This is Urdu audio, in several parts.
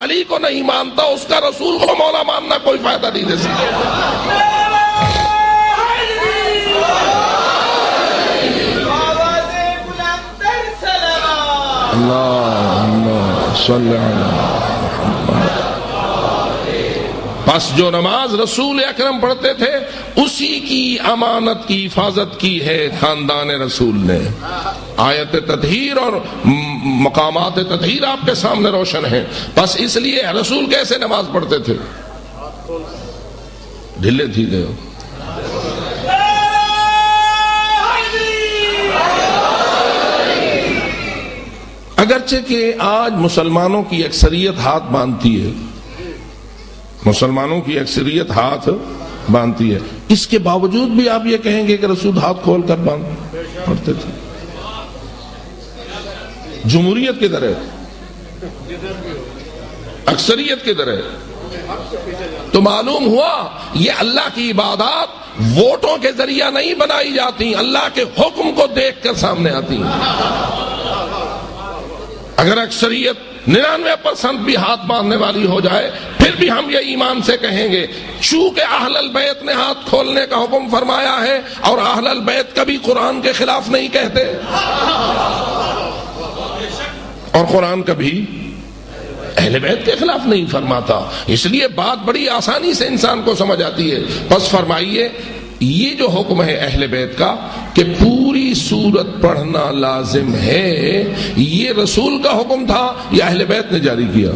علی کو نہیں مانتا اس کا رسول کو مولا ماننا کوئی فائدہ نہیں دے سکتا۔ اللہم صلی علی محمد۔ بس جو نماز رسول اکرم پڑھتے تھے اسی کی امانت کی حفاظت کی ہے خاندان رسول نے۔ آیت تطہیر اور مقامات تطہیر آپ کے سامنے روشن ہیں۔ بس اس لیے رسول کیسے نماز پڑھتے تھے؟ ڈھلے تھی گئے۔ اگرچہ کہ آج مسلمانوں کی اکثریت ہاتھ باندھتی ہے، مسلمانوں کی اکثریت ہاتھ باندھتی ہے، اس کے باوجود بھی آپ یہ کہیں گے کہ رسول ہاتھ کھول کر پڑھتے تھے۔ جمہوریت کدھر ہے؟ اکثریت کدھر ہے؟ تو معلوم ہوا یہ اللہ کی عبادات ووٹوں کے ذریعہ نہیں بنائی جاتی، اللہ کے حکم کو دیکھ کر سامنے آتی ہیں۔ اگر اکثریت 99% بھی ہاتھ باندھنے والی ہو جائے پھر بھی ہم یہ ایمان سے کہیں گے چونکہ اہل البیت نے ہاتھ کھولنے کا حکم فرمایا ہے، اور اہل البیت کبھی قرآن کے خلاف نہیں کہتے اور قرآن کبھی اہل بیت کے خلاف نہیں فرماتا، اس لیے بات بڑی آسانی سے انسان کو سمجھ آتی ہے۔ بس فرمائیے یہ جو حکم ہے اہل بیت کا کہ پوری سورت پڑھنا لازم ہے، یہ رسول کا حکم تھا یا اہل بیت نے جاری کیا؟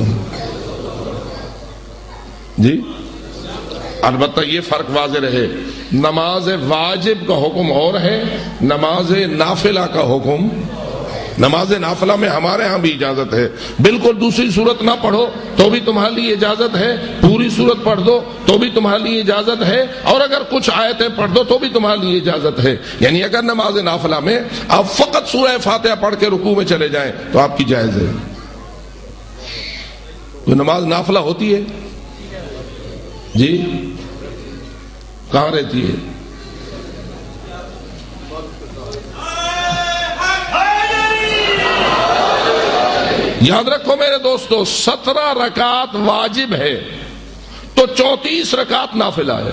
جی البتہ یہ فرق واضح رہے، نماز واجب کا حکم اور ہے، نماز نافلہ کا حکم۔ نماز نافلہ میں ہمارے ہاں بھی اجازت ہے، بالکل دوسری صورت نہ پڑھو تو بھی تمہارے لیے اجازت ہے، پوری صورت پڑھ دو تو بھی تمہارے لیے اجازت ہے، اور اگر کچھ آیتیں پڑھ دو تو بھی تمہارے لیے اجازت ہے۔ یعنی اگر نماز نافلہ میں آپ فقط سورہ فاتحہ پڑھ کے رکوع میں چلے جائیں تو آپ کی جائز ہے۔ تو نماز نافلہ ہوتی ہے جی کہاں رہتی ہے؟ یاد رکھو میرے دوستو، 17 رکعت واجب ہے تو 34 رکعت نافلہ ہے،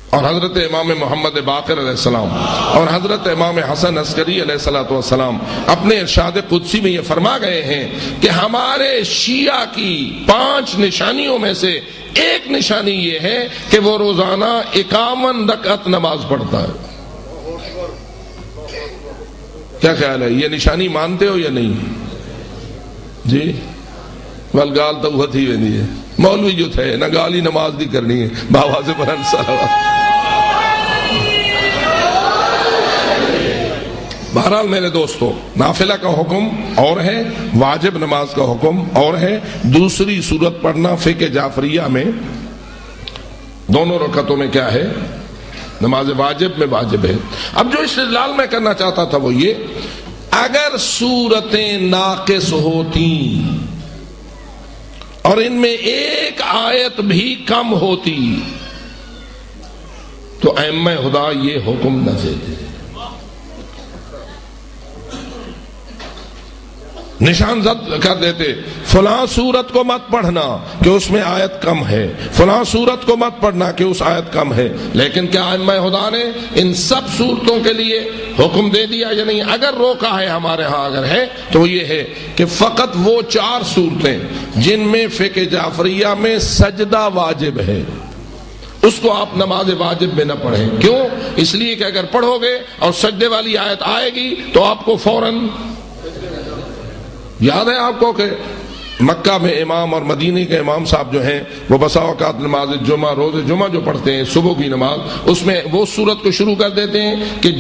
اور حضرت امام محمد باقر علیہ السلام اور حضرت امام حسن عسکری علیہ السلام اپنے ارشاد قدسی میں یہ فرما گئے ہیں کہ ہمارے شیعہ کی 5 نشانیوں میں سے ایک نشانی یہ ہے کہ وہ روزانہ 51 رکعت نماز پڑھتا ہے۔ کیا خیال ہے، یہ نشانی مانتے ہو یا نہیں؟ جی والگال تو وہ تھی ویندی ہے، مولوی جو تھے نہ گالی نماز دی کرنی ہے، بابا سے بلند صلوات۔ بہرحال میرے دوستو، نافلہ کا حکم اور ہے، واجب نماز کا حکم اور ہے۔ دوسری سورت پڑھنا فقہ جعفریہ میں دونوں رکعتوں میں کیا ہے؟ نماز واجب میں واجب ہے۔ اب جو استدلال میں کرنا چاہتا تھا وہ یہ، اگر سورتیں ناقص ہوتی اور ان میں ایک آیت بھی کم ہوتی تو ائمہ خدا یہ حکم نہ دیتے، نشان زد کر دیتے فلاں سورت کو مت پڑھنا کہ اس میں آیت کم ہے، فلاں سورت کو مت پڑھنا کہ اس آیت کم ہے۔ لیکن کیا ائمہ خدا نے ان سب صورتوں کے لیے حکم دے دیا یا نہیں؟ اگر روکا ہے ہمارے ہاں اگر ہے تو یہ ہے کہ فقط وہ 4 صورتیں جن میں فقہ جعفریہ میں سجدہ واجب ہے اس کو آپ نماز واجب میں نہ پڑھیں۔ کیوں؟ اس لیے کہ اگر پڑھو گے اور سجدے والی آیت آئے گی تو آپ کو فوراً یاد ہے آپ کو کہ مکہ میں امام اور مدینے کے امام صاحب جو ہیں وہ بسا اوقات نماز جمعہ، روز جمعہ جو پڑھتے ہیں صبح کی نماز، اس میں وہ سورت کو شروع کر دیتے ہیں کہ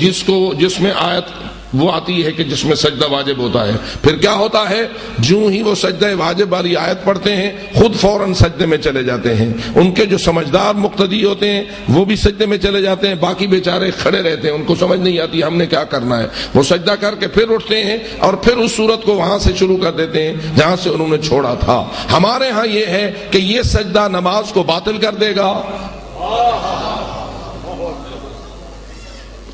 جس میں آیت وہ آتی ہے کہ جس میں سجدہ واجب ہوتا ہے۔ پھر کیا ہوتا ہے، جو ہی وہ سجدہ واجب والی آیت پڑھتے ہیں خود فوراً سجدے میں چلے جاتے ہیں۔ ان کے جو سمجھدار مقتدی ہوتے ہیں وہ بھی سجدے میں چلے جاتے ہیں، باقی بیچارے کھڑے رہتے ہیں، ان کو سمجھ نہیں آتی ہم نے کیا کرنا ہے۔ وہ سجدہ کر کے پھر اٹھتے ہیں اور پھر اس صورت کو وہاں سے شروع کر دیتے ہیں جہاں سے انہوں نے چھوڑا تھا۔ ہمارے ہاں یہ ہے کہ یہ سجدہ نماز کو باطل کر دے گا،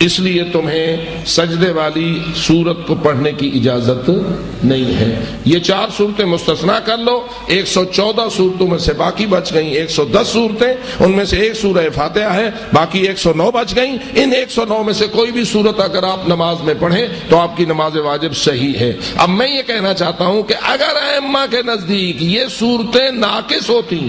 اس لیے تمہیں سجدے والی سورت کو پڑھنے کی اجازت نہیں ہے. یہ 4 صورتیں مستثنا کر لو، 114 صورتوں میں سے باقی بچ گئیں 110 صورتیں، ان میں سے ایک سورہ فاتحہ ہے، باقی 109 بچ گئیں. ان 109 میں سے کوئی بھی صورت اگر آپ نماز میں پڑھیں تو آپ کی نماز واجب صحیح ہے. اب میں یہ کہنا چاہتا ہوں کہ اگر ائمہ کے نزدیک یہ صورتیں ناقص ہوتی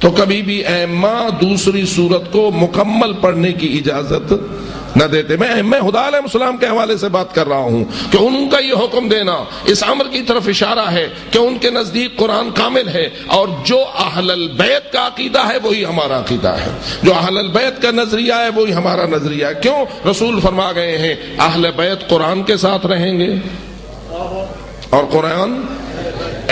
تو کبھی بھی ائمہ دوسری صورت کو مکمل پڑھنے کی اجازت نہ دیتے. میں ائمہ ہدی علیہ السلام کے حوالے سے بات کر رہا ہوں کہ ان کا یہ حکم دینا اس امر کی طرف اشارہ ہے کہ ان کے نزدیک قرآن کامل ہے، اور جو اہل البیت کا عقیدہ ہے وہی ہمارا عقیدہ ہے، جو اہل البیت کا نظریہ ہے وہی ہمارا نظریہ ہے. کیوں؟ رسول فرما گئے ہیں اہل بیت قرآن کے ساتھ رہیں گے اور قرآن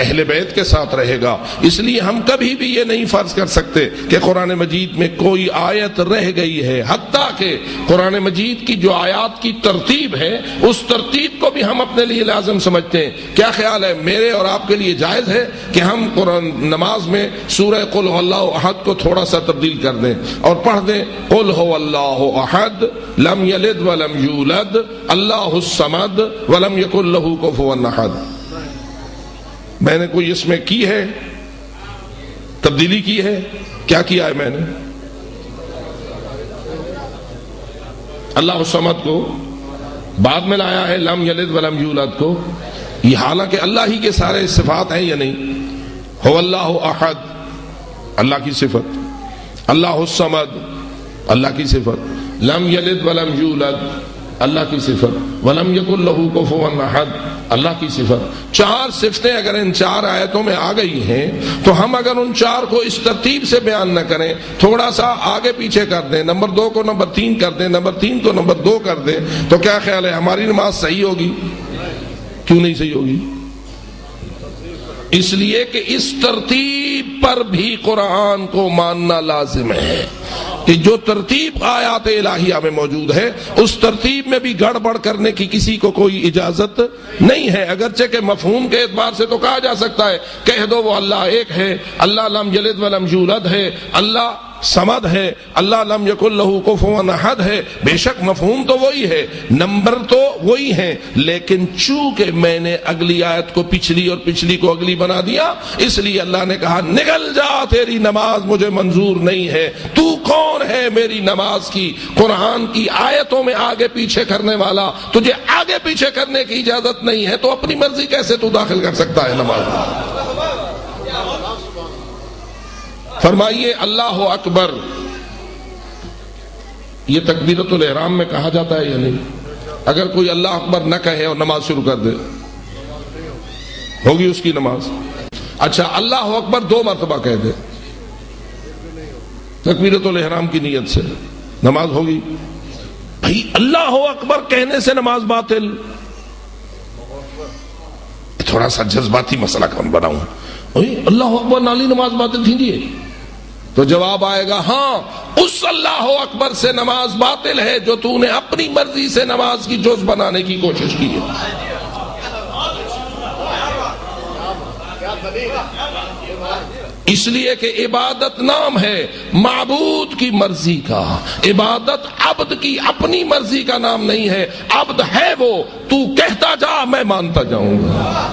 اہل بیت کے ساتھ رہے گا. اس لیے ہم کبھی بھی یہ نہیں فرض کر سکتے کہ قرآن مجید میں کوئی آیت رہ گئی ہے، حتیٰ کہ قرآن مجید کی جو آیات کی ترتیب ہے اس ترتیب کو بھی ہم اپنے لیے لازم سمجھتے ہیں. کیا خیال ہے میرے اور آپ کے لیے جائز ہے کہ ہم قرآن نماز میں سورہ قل هو اللہ احد کو تھوڑا سا تبدیل کر دیں اور پڑھ دیں قل هو اللہ احد لم یلد ولم یولد اللہ الصمد ولم یکن له کفوا احد؟ میں نے کوئی اس میں کی ہے تبدیلی کی ہے؟ کیا کیا ہے میں نے؟ اللہ الصمد کو بعد میں لایا ہے، لم یلد ولم یولد کو. یہ حالانکہ اللہ ہی کے سارے صفات ہیں یا نہیں؟ هو اللہ احد اللہ کی صفت، اللہ الصمد اللہ کی صفت، لم یلد ولم یولد اللہ کی صفت، ولم یکن له کفوا احد اللہ کی صفت. 4 صفتیں اگر ان 4 آیتوں میں آ گئی ہیں تو ہم اگر ان 4 کو اس ترتیب سے بیان نہ کریں، تھوڑا سا آگے پیچھے کر دیں، نمبر 2 کو نمبر 3 کر دیں، نمبر 3 کو نمبر 2 کر دیں، تو کیا خیال ہے ہماری نماز صحیح ہوگی؟ کیوں نہیں صحیح ہوگی؟ اس لیے کہ اس ترتیب پر بھی قرآن کو ماننا لازم ہے کہ جو ترتیب آیات الہیہ میں موجود ہے اس ترتیب میں بھی گڑبڑ کرنے کی کسی کو کوئی اجازت نہیں ہے. اگرچہ کہ مفہوم کے اعتبار سے تو کہا جا سکتا ہے کہہ دو وہ اللہ ایک ہے، اللہ لم یلد ولم یولد ہے، اللہ صمد ہے، اللہ لم یکن له کفوا احد ہے. بے شک مفہوم تو وہی ہے، نمبر تو وہی ہیں، لیکن چونکہ میں نے اگلی آیت کو پچھلی اور پچھلی کو اگلی بنا دیا اس لیے اللہ نے کہا نکل جا، تیری نماز مجھے منظور نہیں ہے. تو کون ہے میری نماز کی قرآن کی آیتوں میں آگے پیچھے کرنے والا؟ تجھے آگے پیچھے کرنے کی اجازت نہیں ہے تو اپنی مرضی کیسے تو داخل کر سکتا ہے نماز میں؟ فرمائیے اللہ اکبر یہ تکبیرۃ الاحرام میں کہا جاتا ہے یا نہیں؟ اگر کوئی اللہ اکبر نہ کہے اور نماز شروع کر دے ہوگی اس کی نماز؟ اچھا اللہ اکبر 2 مرتبہ کہہ دے تکبیرۃ الاحرام کی نیت سے، نماز ہوگی؟ بھائی اللہ اکبر کہنے سے نماز باطل؟ تھوڑا سا جذباتی مسئلہ کون بناؤں؟ اللہ اکبر نالی نماز باطل تھی جی؟ تو جواب آئے گا ہاں اس اللہ اکبر سے نماز باطل ہے جو تو نے اپنی مرضی سے نماز کی جز بنانے کی کوشش کی ہے. اس لیے کہ عبادت نام ہے معبود کی مرضی کا، عبادت عبد کی اپنی مرضی کا نام نہیں ہے. عبد ہے وہ، تو کہتا جا میں مانتا جاؤں گا.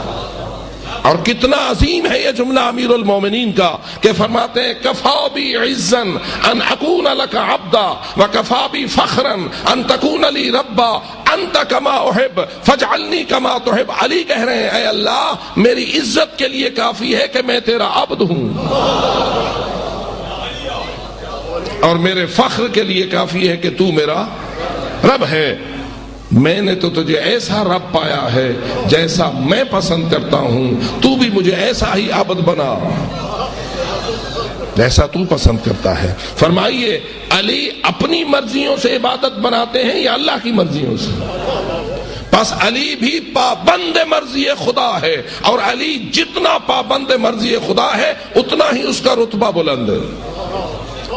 اور کتنا عظیم ہے یہ جملہ امیر المومنین کا کہ فرماتے ہیں کفا بی عزا ان اکون لک عبدا وکفا بی فخرا ان تکون لی ربا انت کما احب فاجعلنی کما تحب. علی کہہ رہے ہیں اے اللہ میری عزت کے لیے کافی ہے کہ میں تیرا عبد ہوں، اور میرے فخر کے لیے کافی ہے کہ تو میرا رب ہے. میں نے تو تجھے ایسا رب پایا ہے جیسا میں پسند کرتا ہوں، تو بھی مجھے ایسا ہی عبد بنا جیسا تو پسند کرتا ہے. فرمائیے علی اپنی مرضیوں سے عبادت بناتے ہیں یا اللہ کی مرضیوں سے؟ پس علی بھی پابند مرضی خدا ہے، اور علی جتنا پابند مرضی خدا ہے اتنا ہی اس کا رتبہ بلند ہے.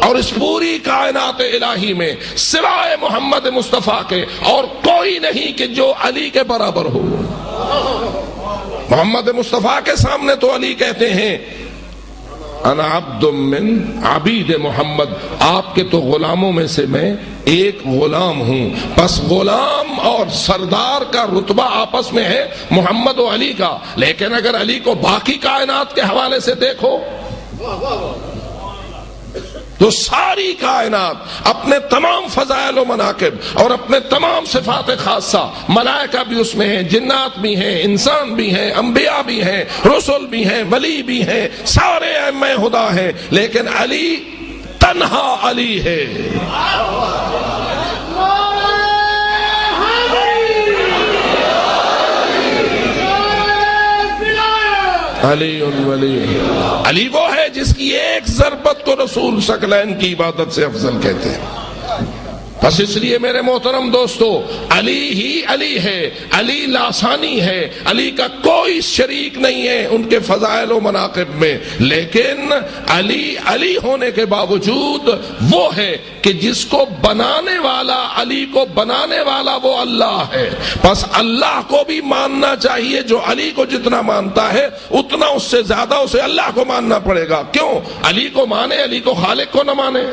اور اس پوری کائنات الہی میں سوائے محمد مصطفیٰ کے اور کوئی نہیں کہ جو علی کے برابر ہو. محمد مصطفیٰ کے سامنے تو علی کہتے ہیں انا عبد من عبید محمد، آپ کے تو غلاموں میں سے میں ایک غلام ہوں. پس غلام اور سردار کا رتبہ آپس میں ہے محمد و علی کا، لیکن اگر علی کو باقی کائنات کے حوالے سے دیکھو تو ساری کائنات اپنے تمام فضائل و مناقب اور اپنے تمام صفات خاصہ، ملائکہ بھی اس میں ہیں، جنات بھی ہیں، انسان بھی ہیں، انبیاء بھی ہیں، رسول بھی ہیں، ولی بھی ہیں، سارے ائمہ خدا ہیں، لیکن علی تنہا علی ہے. علی ولی، علی وہ ہے جس کی ایک ضربت کو رسول ثقلین کی عبادت سے افضل کہتے ہیں. بس اس لیے میرے محترم دوستو، علی ہی علی ہے، علی لاسانی ہے، علی کا کوئی شریک نہیں ہے ان کے فضائل و مناقب میں. لیکن علی علی ہونے کے باوجود وہ ہے کہ جس کو بنانے والا، علی کو بنانے والا وہ اللہ ہے. بس اللہ کو بھی ماننا چاہیے، جو علی کو جتنا مانتا ہے اتنا اس سے زیادہ اسے اللہ کو ماننا پڑے گا. کیوں؟ علی کو مانے، علی کو خالق کو نہ مانے.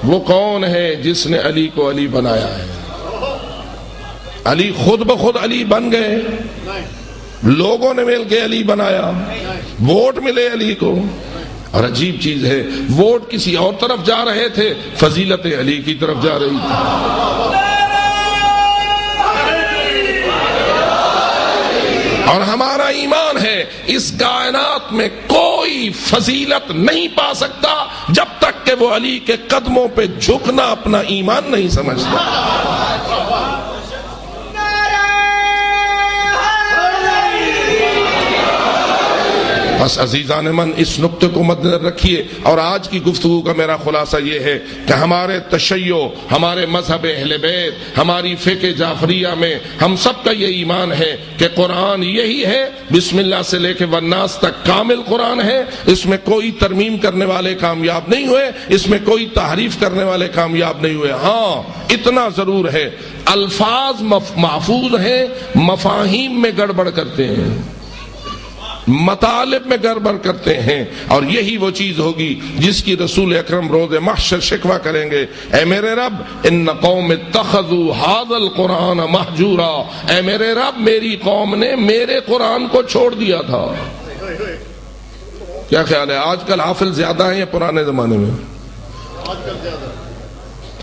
وہ کون ہے جس نے علی کو علی بنایا ہے؟ علی خود بخود علی بن گئے؟ لوگوں نے مل کے علی بنایا، ووٹ ملے علی کو. اور عجیب چیز ہے، ووٹ کسی اور طرف جا رہے تھے، فضیلت علی کی طرف جا رہی تھی. اور ہمارا ایمان ہے اس کائنات میں کوئی فضیلت نہیں پا سکتا جب تک کہ وہ علی کے قدموں پہ جھکنا اپنا ایمان نہیں سمجھتا. بس عزیزان من، اس نقطے کو مد نظر رکھیے. اور آج کی گفتگو کا میرا خلاصہ یہ ہے کہ ہمارے تشیع، ہمارے مذہب اہل بیت، ہماری فقہ جعفریہ میں ہم سب کا یہ ایمان ہے کہ قرآن یہی ہے، بسم اللہ سے لے کے والناس تک کامل قرآن ہے. اس میں کوئی ترمیم کرنے والے کامیاب نہیں ہوئے، اس میں کوئی تحریف کرنے والے کامیاب نہیں ہوئے. ہاں اتنا ضرور ہے، الفاظ محفوظ ہیں، مفاہیم میں گڑبڑ کرتے ہیں، مطالب میں گڑبڑ کرتے ہیں. اور یہی وہ چیز ہوگی جس کی رسول اکرم روز محشر شکوہ کریں گے. اے میرے رب، ان قوم اتخذوا ھذا القرآن مہجورا، اے میرے رب میری قوم نے میرے قرآن کو چھوڑ دیا تھا. کیا خیال ہے، آج کل حافظ زیادہ ہیں یا پرانے زمانے میں؟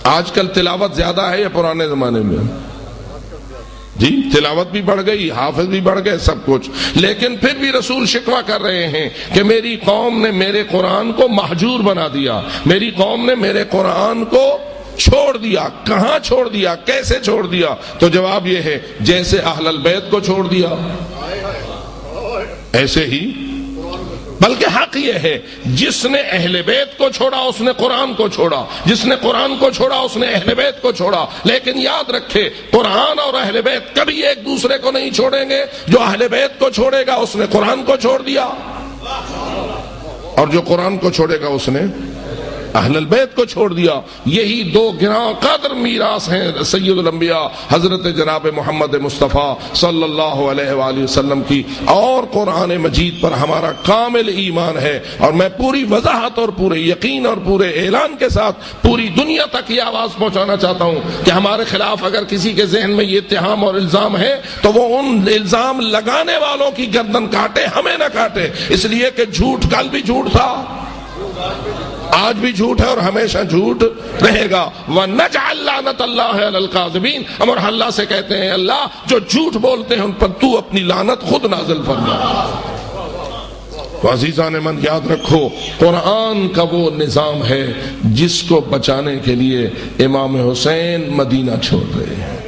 آج کل تلاوت زیادہ ہے یا پرانے زمانے میں؟ جی تلاوت بھی بڑھ گئی، حافظ بھی بڑھ گئے، سب کچھ. لیکن پھر بھی رسول شکوہ کر رہے ہیں کہ میری قوم نے میرے قرآن کو مہجور بنا دیا، میری قوم نے میرے قرآن کو چھوڑ دیا. کہاں چھوڑ دیا، کیسے چھوڑ دیا؟ تو جواب یہ ہے جیسے اہل البیت کو چھوڑ دیا ایسے ہی. بلکہ حق یہ ہے، جس نے اہل بیت کو چھوڑا اس نے قرآن کو چھوڑا، جس نے قرآن کو چھوڑا اس نے اہل بیت کو چھوڑا. لیکن یاد رکھے، قرآن اور اہل بیت کبھی ایک دوسرے کو نہیں چھوڑیں گے. جو اہل بیت کو چھوڑے گا اس نے قرآن کو چھوڑ دیا، اور جو قرآن کو چھوڑے گا اس نے اہل البیت کو چھوڑ دیا. یہی دو گراں قدر میراث ہیں سید الانبیاء حضرت جناب محمد مصطفیٰ صلی اللہ علیہ وآلہ وسلم کی. اور قرآن مجید پر ہمارا کامل ایمان ہے. اور میں پوری وضاحت اور پورے یقین اور پورے اعلان کے ساتھ پوری دنیا تک یہ آواز پہنچانا چاہتا ہوں کہ ہمارے خلاف اگر کسی کے ذہن میں یہ اتہام اور الزام ہے تو وہ ان الزام لگانے والوں کی گردن کاٹے، ہمیں نہ کاٹے. اس لیے کہ جھوٹ کل بھی جھوٹ تھا، آج بھی جھوٹ ہے اور ہمیشہ جھوٹ رہے گا. وَنَجْعَلْ لَعْنَةَ اللَّهِ عَلَى الْكَاذِبِينَ، ہم اور اللہ سے کہتے ہیں اللہ جو جھوٹ بولتے ہیں ان پر تو اپنی لعنت خود نازل فرما. تو عزیزان من یاد رکھو، قرآن کا وہ نظام ہے جس کو بچانے کے لیے امام حسین مدینہ چھوڑ رہے ہیں.